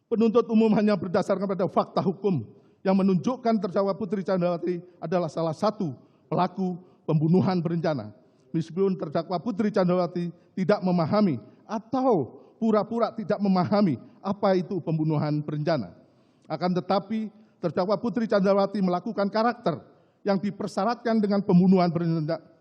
Penuntut umum hanya berdasarkan pada fakta hukum yang menunjukkan terdakwa Putri Candrawati adalah salah satu pelaku pembunuhan berencana. Meskipun terdakwa Putri Candrawati tidak memahami atau pura-pura tidak memahami apa itu pembunuhan berencana. Akan tetapi terdakwa Putri Candrawati melakukan karakter yang dipersyaratkan dengan pembunuhan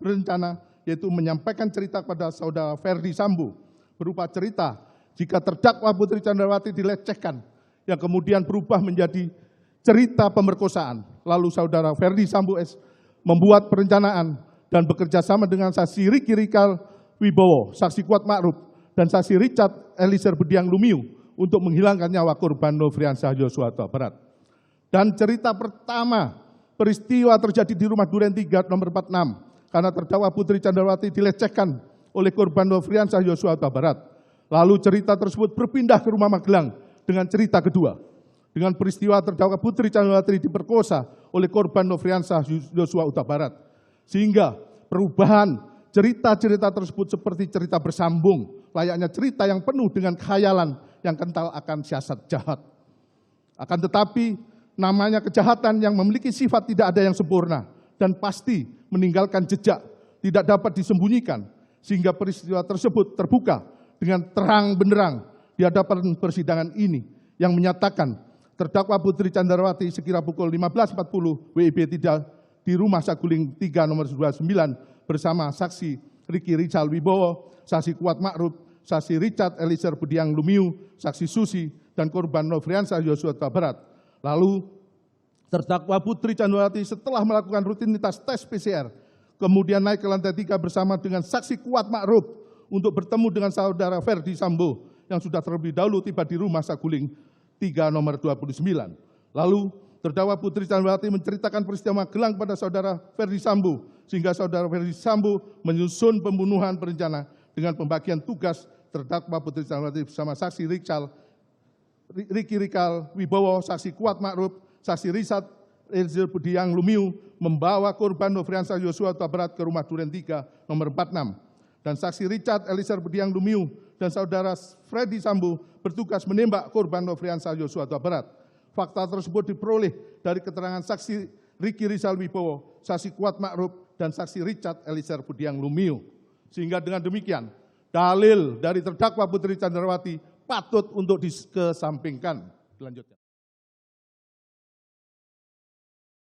berencana, yaitu menyampaikan cerita kepada saudara Ferdi Sambo berupa cerita jika terdakwa Putri Candrawati dilecehkan yang kemudian berubah menjadi cerita pemerkosaan. Lalu saudara Ferdi Sambo S membuat perencanaan dan bekerja sama dengan saksi Riki Rizal Wibowo, saksi Kuat Ma'ruf, dan saksi Richard Eliezer Budiang Lumiu untuk menghilangkan nyawa korban Nofriansah Yosua Huta Barat. Dan cerita pertama, peristiwa terjadi di rumah Duren 3 nomor 46 karena terdakwa Putri Candrawati dilecehkan oleh korban Nofriansah Yosua Huta Barat. Lalu cerita tersebut berpindah ke rumah Magelang dengan cerita kedua. Dengan peristiwa terdakwa Putri Candrawati diperkosa oleh korban Nofriansah Yosua Huta Barat. Sehingga perubahan cerita-cerita tersebut seperti cerita bersambung, layaknya cerita yang penuh dengan khayalan yang kental akan siasat jahat. Akan tetapi namanya kejahatan yang memiliki sifat tidak ada yang sempurna dan pasti meninggalkan jejak, tidak dapat disembunyikan, sehingga peristiwa tersebut terbuka dengan terang benderang di hadapan persidangan ini yang menyatakan terdakwa Putri Candrawati sekira pukul 15.40 WIB tidak di rumah Saguling 3 nomor 29 bersama saksi Riki Rizal Wibowo, saksi Kuat Ma'ruf, saksi Richard Eliezer Budiang Lumiu, saksi Susi, dan korban Nofriansah Yosua Huta Barat. Lalu terdakwa Putri Candrawati setelah melakukan rutinitas tes PCR, kemudian naik ke lantai 3 bersama dengan saksi Kuat Ma'ruf untuk bertemu dengan saudara Ferdi Sambo yang sudah terlebih dahulu tiba di rumah Saguling 3 nomor 29. Lalu terdakwa Putri Candrawati menceritakan peristiwa Magelang pada saudara Ferdi Sambo, sehingga saudara Ferdi Sambo menyusun pembunuhan berencana dengan pembagian tugas terdakwa Putri Candrawati bersama saksi Riki Rizal Wibowo, saksi Kuat Ma'ruf, saksi Richard Eliezer Budiang Lumiu membawa korban Nofriansah Yosua Huta Barat ke rumah Duren 3 nomor 46. Dan saksi Richard Eliezer Budiang Lumiu dan saudara Ferdi Sambo bertugas menembak korban Nofriansah Yosua Huta Barat. Fakta tersebut diperoleh dari keterangan saksi Riki Rizal Wibowo, saksi Kuat Ma'ruf, dan saksi Richard Eliezer Budiang Lumiu. Sehingga dengan demikian, dalil dari terdakwa Putri Candrawati patut untuk dikesampingkan. Dilanjutkan.